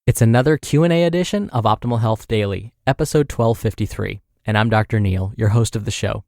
It's another Q&A edition of Optimal Health Daily, episode 1253, and I'm Dr. Neil, your host of the show.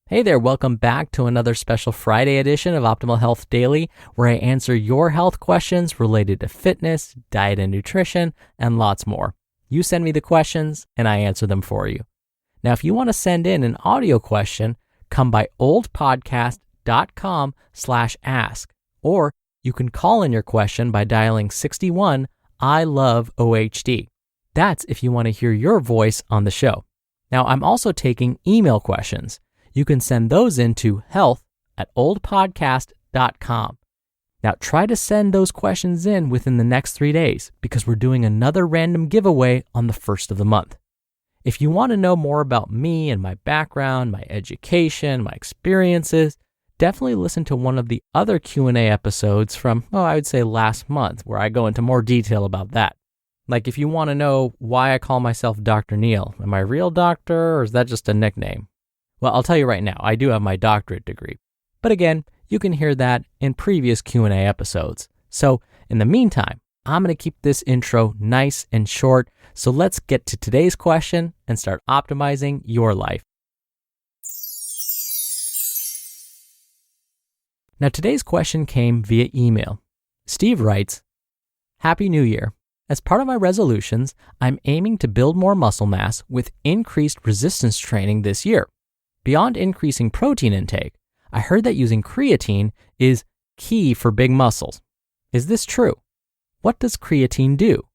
Hey there, welcome back to another special Friday edition of Optimal Health Daily, where I answer your health questions related to fitness, diet and nutrition, and lots more. You send me the questions, and I answer them for you. Now, if you want to send in an audio question, come by oldpodcast.com/ask, or you can call in your question by dialing 61 I love OHD. That's if you want to hear your voice on the show. Now, I'm also taking email questions. You can send those in to health@oldpodcast.com. Now, try to send those questions in within the next 3 days because we're doing another random giveaway on the first of the month. If you want to know more about me and my background, my education, my experiences, definitely listen to one of the other Q&A episodes from, I would say last month, where I go into more detail about that. Like if you want to know why I call myself Dr. Neil, am I a real doctor or is that just a nickname? Well, I'll tell you right now, I do have my doctorate degree. But again, you can hear that in previous Q&A episodes. So in the meantime, I'm going to keep this intro nice and short. So let's get to today's question and start optimizing your life. Now, today's question came via email. Steve writes, Happy New Year. As part of my resolutions, I'm aiming to build more muscle mass with increased resistance training this year. Beyond increasing protein intake, I heard that using creatine is key for big muscles. Is this true? What does creatine do?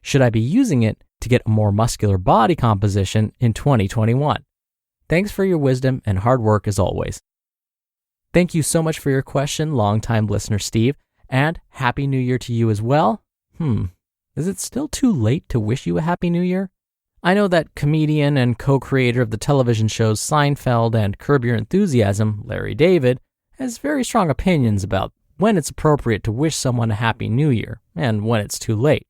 Should I be using it to get a more muscular body composition in 2021? Thanks for your wisdom and hard work as always. Thank you so much for your question, longtime listener Steve, and Happy New Year to you as well. Is it still too late to wish you a Happy New Year? I know that comedian and co-creator of the television shows Seinfeld and Curb Your Enthusiasm, Larry David, has very strong opinions about when it's appropriate to wish someone a Happy New Year and when it's too late.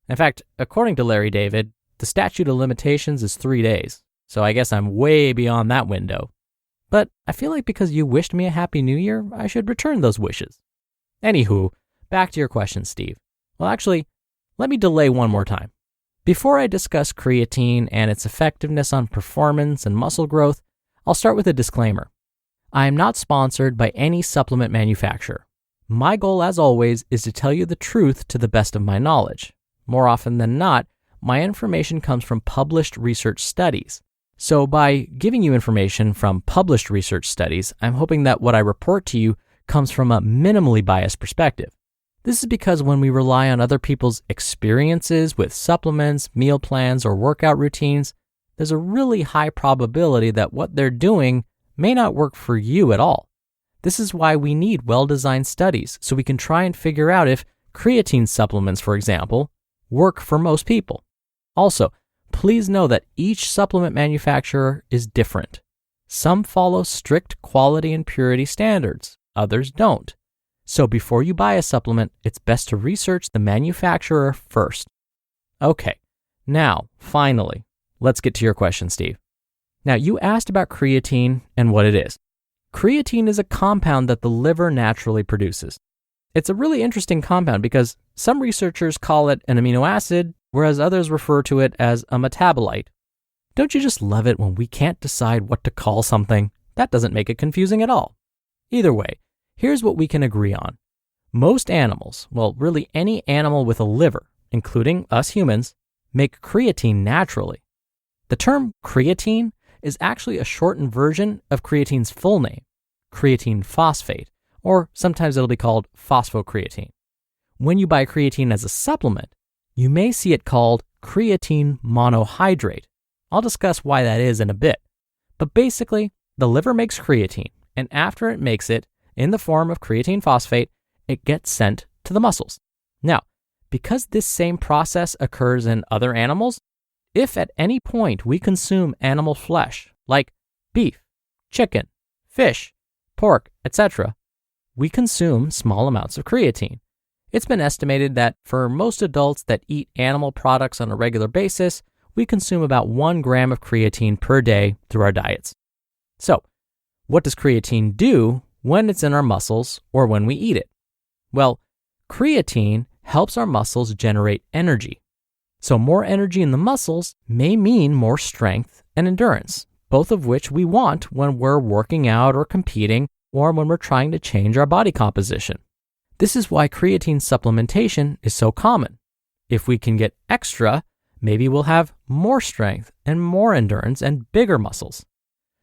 In fact, according to Larry David, the statute of limitations is 3 days, so I guess I'm way beyond that window. But I feel like because you wished me a Happy New Year, I should return those wishes. Anywho, back to your question, Steve. Well, actually, let me delay one more time. Before I discuss creatine and its effectiveness on performance and muscle growth, I'll start with a disclaimer. I am not sponsored by any supplement manufacturer. My goal, as always, is to tell you the truth to the best of my knowledge. More often than not, my information comes from published research studies. So by giving you information from published research studies, I'm hoping that what I report to you comes from a minimally biased perspective. This is because when we rely on other people's experiences with supplements, meal plans, or workout routines, there's a really high probability that what they're doing may not work for you at all. This is why we need well-designed studies so we can try and figure out if creatine supplements, for example, work for most people. Also, please know that each supplement manufacturer is different. Some follow strict quality and purity standards, others don't. So before you buy a supplement, it's best to research the manufacturer first. Okay, now, finally, let's get to your question, Steve. Now, you asked about creatine and what it is. Creatine is a compound that the liver naturally produces. It's a really interesting compound because some researchers call it an amino acid, whereas others refer to it as a metabolite. Don't you just love it when we can't decide what to call something? That doesn't make it confusing at all. Either way, here's what we can agree on. Most animals, well, really any animal with a liver, including us humans, make creatine naturally. The term creatine is actually a shortened version of creatine's full name, creatine phosphate, or sometimes it'll be called phosphocreatine. When you buy creatine as a supplement, you may see it called creatine monohydrate. I'll discuss why that is in a bit. But basically, the liver makes creatine, and after it makes it, in the form of creatine phosphate, it gets sent to the muscles. Now, because this same process occurs in other animals, if at any point we consume animal flesh, like beef, chicken, fish, pork, etc., we consume small amounts of creatine. It's been estimated that for most adults that eat animal products on a regular basis, we consume about 1 gram of creatine per day through our diets. So, what does creatine do when it's in our muscles or when we eat it? Well, creatine helps our muscles generate energy So more energy in the muscles may mean more strength and endurance, both of which we want when we're working out or competing or when we're trying to change our body composition. This is why creatine supplementation is so common. If we can get extra, maybe we'll have more strength and more endurance and bigger muscles.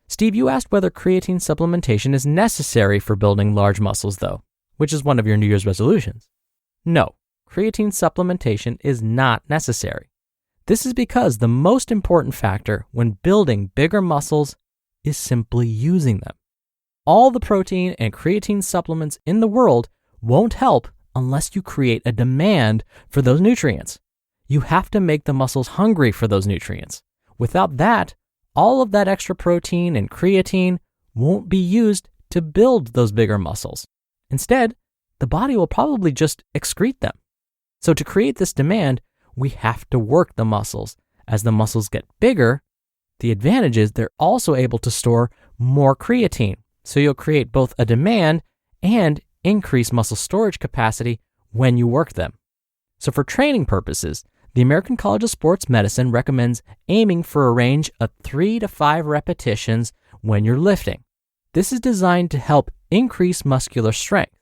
Steve, you asked whether creatine supplementation is necessary for building large muscles though, which is one of your New Year's resolutions. No, creatine supplementation is not necessary. This is because the most important factor when building bigger muscles is simply using them. All the protein and creatine supplements in the world won't help unless you create a demand for those nutrients. You have to make the muscles hungry for those nutrients. Without that, all of that extra protein and creatine won't be used to build those bigger muscles. Instead, the body will probably just excrete them. So to create this demand, we have to work the muscles. As the muscles get bigger, the advantage is they're also able to store more creatine. So you'll create both a demand and increase muscle storage capacity when you work them. So for training purposes, the American College of Sports Medicine recommends aiming for a range of 3 to 5 repetitions when you're lifting. This is designed to help increase muscular strength.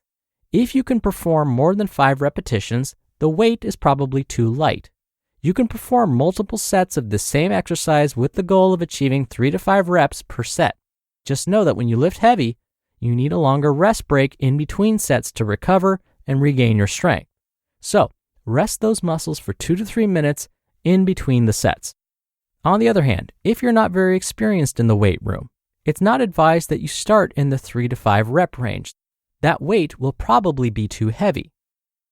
If you can perform more than 5 repetitions, the weight is probably too light. You can perform multiple sets of the same exercise with the goal of achieving 3 to 5 reps per set. Just know that when you lift heavy, you need a longer rest break in between sets to recover and regain your strength. So, rest those muscles for 2 to 3 minutes in between the sets. On the other hand, if you're not very experienced in the weight room, it's not advised that you start in the 3 to 5 rep range. That weight will probably be too heavy.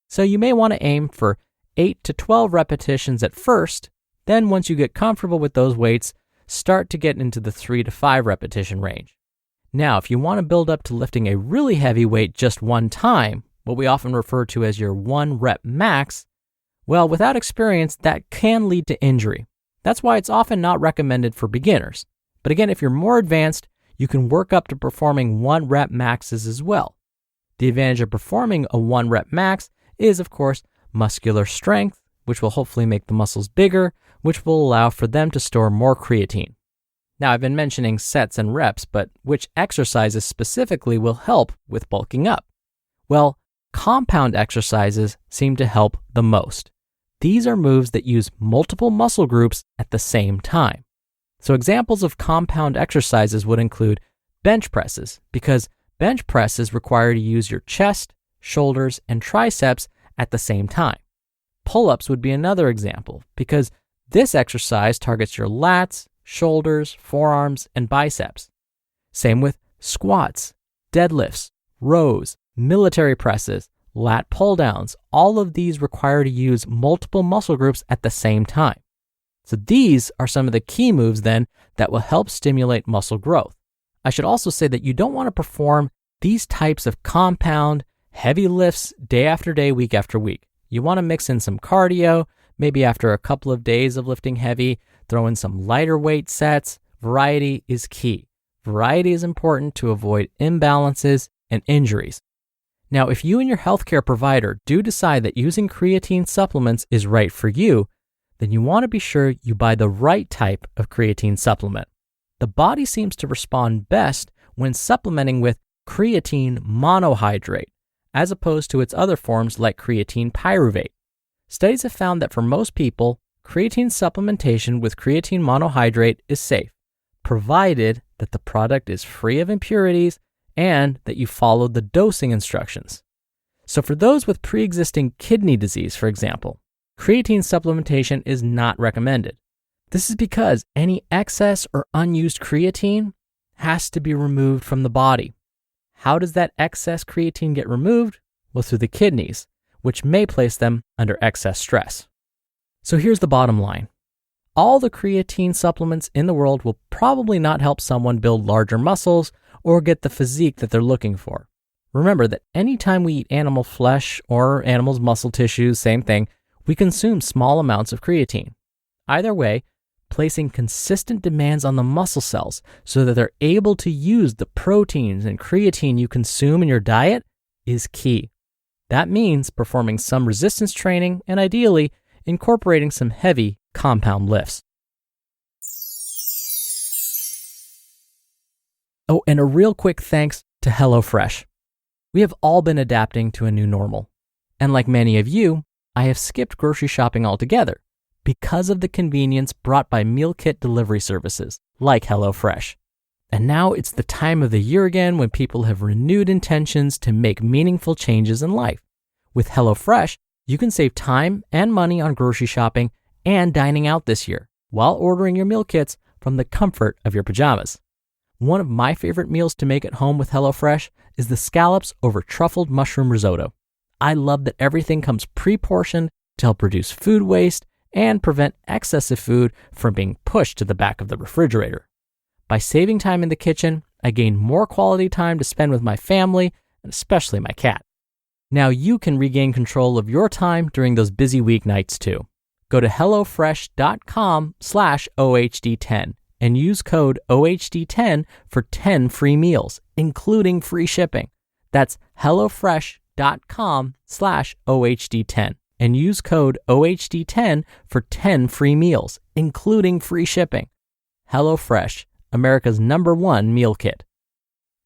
So you may want to aim for 8 to 12 repetitions at first, then once you get comfortable with those weights, start to get into the 3 to 5 repetition range. Now, if you want to build up to lifting a really heavy weight just one time, what we often refer to as your 1 rep max, well, without experience, that can lead to injury. That's why it's often not recommended for beginners. But again, if you're more advanced, you can work up to performing 1 rep maxes as well. The advantage of performing a 1 rep max is, of course, muscular strength, which will hopefully make the muscles bigger, which will allow for them to store more creatine. Now, I've been mentioning sets and reps, but which exercises specifically will help with bulking up? Well, compound exercises seem to help the most. These are moves that use multiple muscle groups at the same time. So examples of compound exercises would include bench presses, because bench presses require you to use your chest, shoulders, and triceps at the same time. Pull-ups would be another example, because this exercise targets your lats, shoulders, forearms, and biceps. Same with squats, deadlifts, rows, military presses, lat pull-downs. All of these require to use multiple muscle groups at the same time. So these are some of the key moves then that will help stimulate muscle growth. I should also say that you don't want to perform these types of compound, heavy lifts day after day, week after week. You want to mix in some cardio, maybe after a couple of days of lifting heavy, throw in some lighter weight sets. Variety is key. Variety is important to avoid imbalances and injuries. Now, if you and your healthcare provider do decide that using creatine supplements is right for you, then you want to be sure you buy the right type of creatine supplement. The body seems to respond best when supplementing with creatine monohydrate, as opposed to its other forms like creatine pyruvate. Studies have found that for most people, creatine supplementation with creatine monohydrate is safe, provided that the product is free of impurities and that you follow the dosing instructions. So for those with pre-existing kidney disease, for example, creatine supplementation is not recommended. This is because any excess or unused creatine has to be removed from the body. How does that excess creatine get removed? Well, through the kidneys, which may place them under excess stress. So here's the bottom line. All the creatine supplements in the world will probably not help someone build larger muscles or get the physique that they're looking for. Remember that anytime we eat animal flesh or animals' muscle tissues, same thing, we consume small amounts of creatine. Either way, placing consistent demands on the muscle cells so that they're able to use the proteins and creatine you consume in your diet is key. That means performing some resistance training and ideally incorporating some heavy compound lifts. Oh, and a real quick thanks to HelloFresh. We have all been adapting to a new normal. And like many of you, I have skipped grocery shopping altogether because of the convenience brought by meal kit delivery services like HelloFresh. And now it's the time of the year again when people have renewed intentions to make meaningful changes in life. With HelloFresh, you can save time and money on grocery shopping and dining out this year while ordering your meal kits from the comfort of your pajamas. One of my favorite meals to make at home with HelloFresh is the scallops over truffled mushroom risotto. I love that everything comes pre-portioned to help reduce food waste and prevent excessive food from being pushed to the back of the refrigerator. By saving time in the kitchen, I gain more quality time to spend with my family and especially my cat. Now you can regain control of your time during those busy weeknights too. Go to hellofresh.com/OHD10 and use code OHD10 for 10 free meals, including free shipping. That's hellofresh.com/OHD10 and use code OHD10 for 10 free meals, including free shipping. HelloFresh, America's #1 meal kit.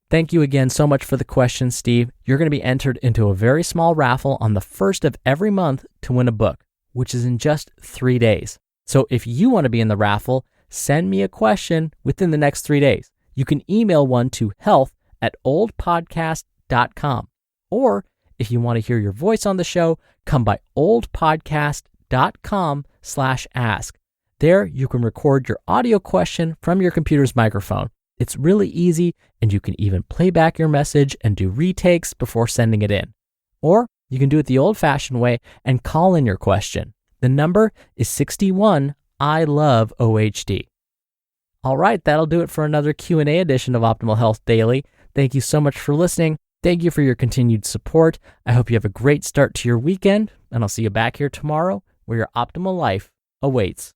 Thank you again so much for the question, Steve. You're going to be entered into a very small raffle on the first of every month to win a book, which is in just 3 days. So if you want to be in the raffle, send me a question within the next 3 days. You can email one to health@oldpodcast.com. Or if you want to hear your voice on the show, come by oldpodcast.com/ask. There you can record your audio question from your computer's microphone. It's really easy, and you can even play back your message and do retakes before sending it in. Or you can do it the old-fashioned way and call in your question. The number is 61 I love OHD. All right, that'll do it for another Q&A edition of Optimal Health Daily. Thank you so much for listening. Thank you for your continued support. I hope you have a great start to your weekend, and I'll see you back here tomorrow where your optimal life awaits.